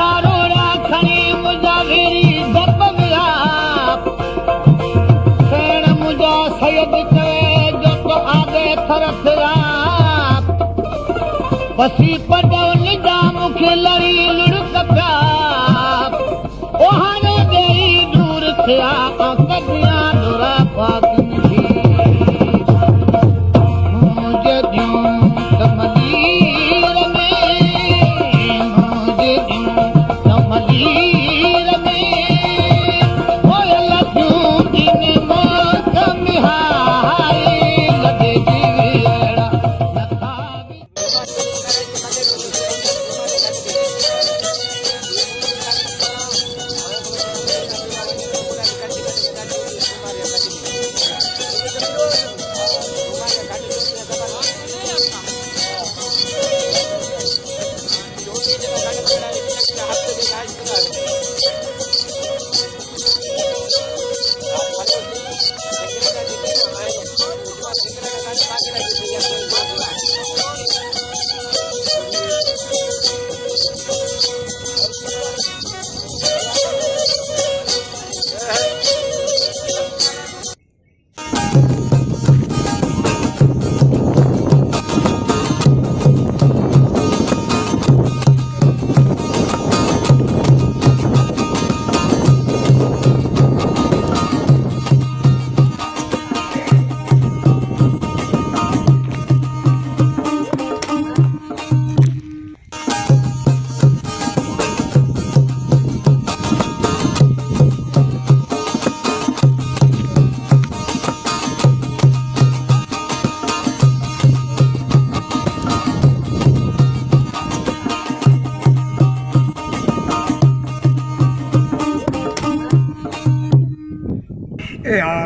सारोड़ा खणी मुंहिंजा वेरी दब मिला सेण मुंहिंजा सैद चवे जो तो आगे तरफ बसी पडौन जा मूंखे लड़ी लुड़क पिया ओ हाणे बेरी दूर थिया कॾियां डोरा पागिन थी मुंहिंजे ॾियूं कमलीर में मुंहिंजे ॾियूं कमलीर में ओए लॻियूं इन मौत मिहारे लॻे जीवेड़ा नथा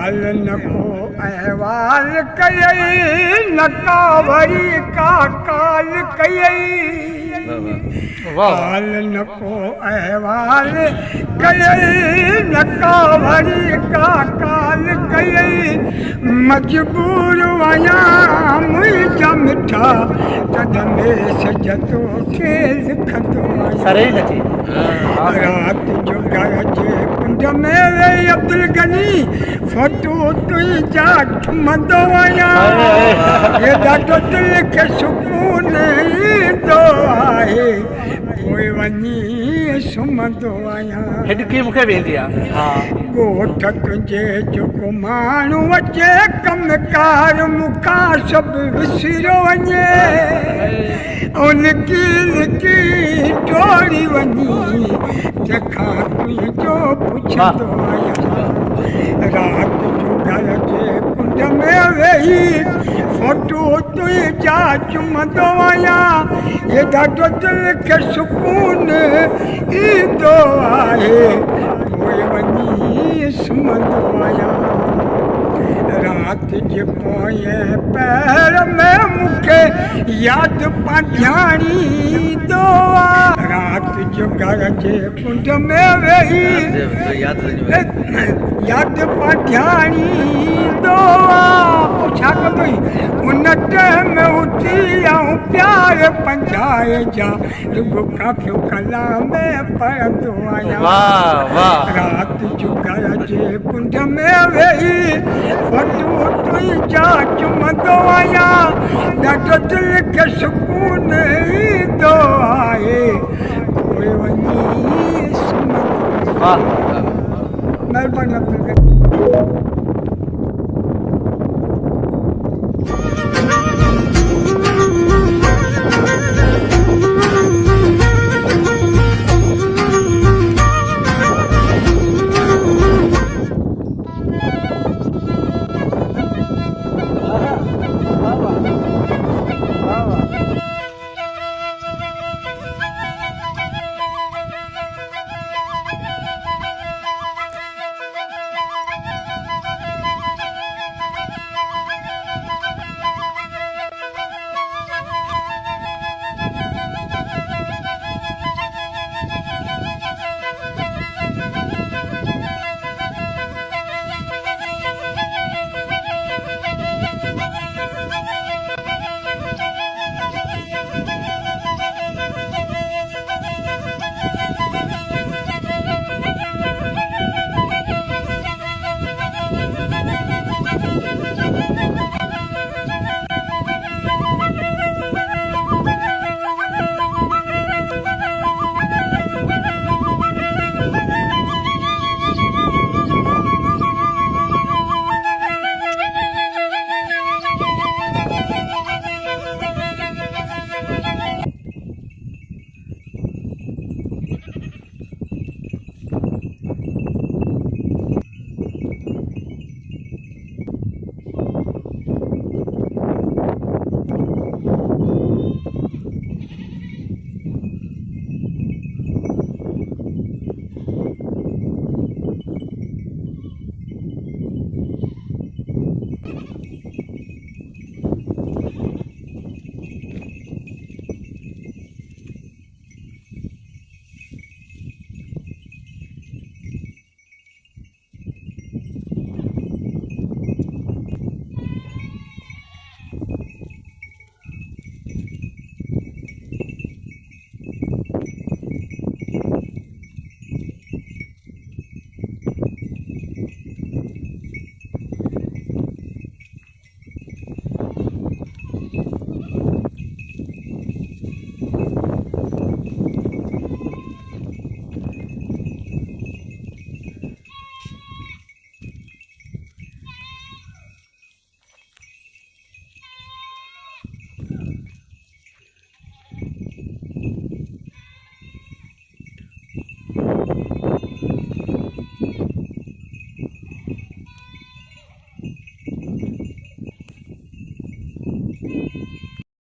हाल नको अहवाल कयई नका वरी का काल कयई हाल नको अहवाल कयई नका वरी का काल कयई मजबूर वया मुंहिंजा मिठा तद में सजतो खे लिखंदो रात जो घर जे कुंड में वेही अब्दुल गनी फोटो तुंहिंजा घुमंदो आहियां हे ॾाढो दिलि खे सुकून ईंदो आहे पोइ वञी सुम्हंदो आहियां हिॾकी मूंखे वेंदी आहे ॻोठ तुंहिंजे जेको माण्हू अचे कमकार मूंखां सभु विसिरो वञे ऐं लिकी लिकी टोड़ी वञी तंहिंखां तुंहिंजो पुछंदो आहियां राति जो घर जे कुंड में वेही फोटो तुंहिंजा चुमंदो आहियां हे ॾाढो दिलि खे सुकून ईंदो आहे पोइ वञी सुम्हंदो आहियां राति जे पोएं पैर में मूंखे यादि पांधियाणी ईंदो आहे राति जो घर जे कुंड में वेही यादि पांधियाणी ईंदो आहे छा कंदो उन टाइम उथी ऐं प्यार पंजाए जा रुॻो काफ़ियो कलाम में पढ़ंदो आहियां राति जो घर जे कुंड में वेही फोटो तुंहिंजा चुमंदो आहियां ॾाढो दिलि खे सुकून ईंदो आहे पोइ वञी सुम्हंदो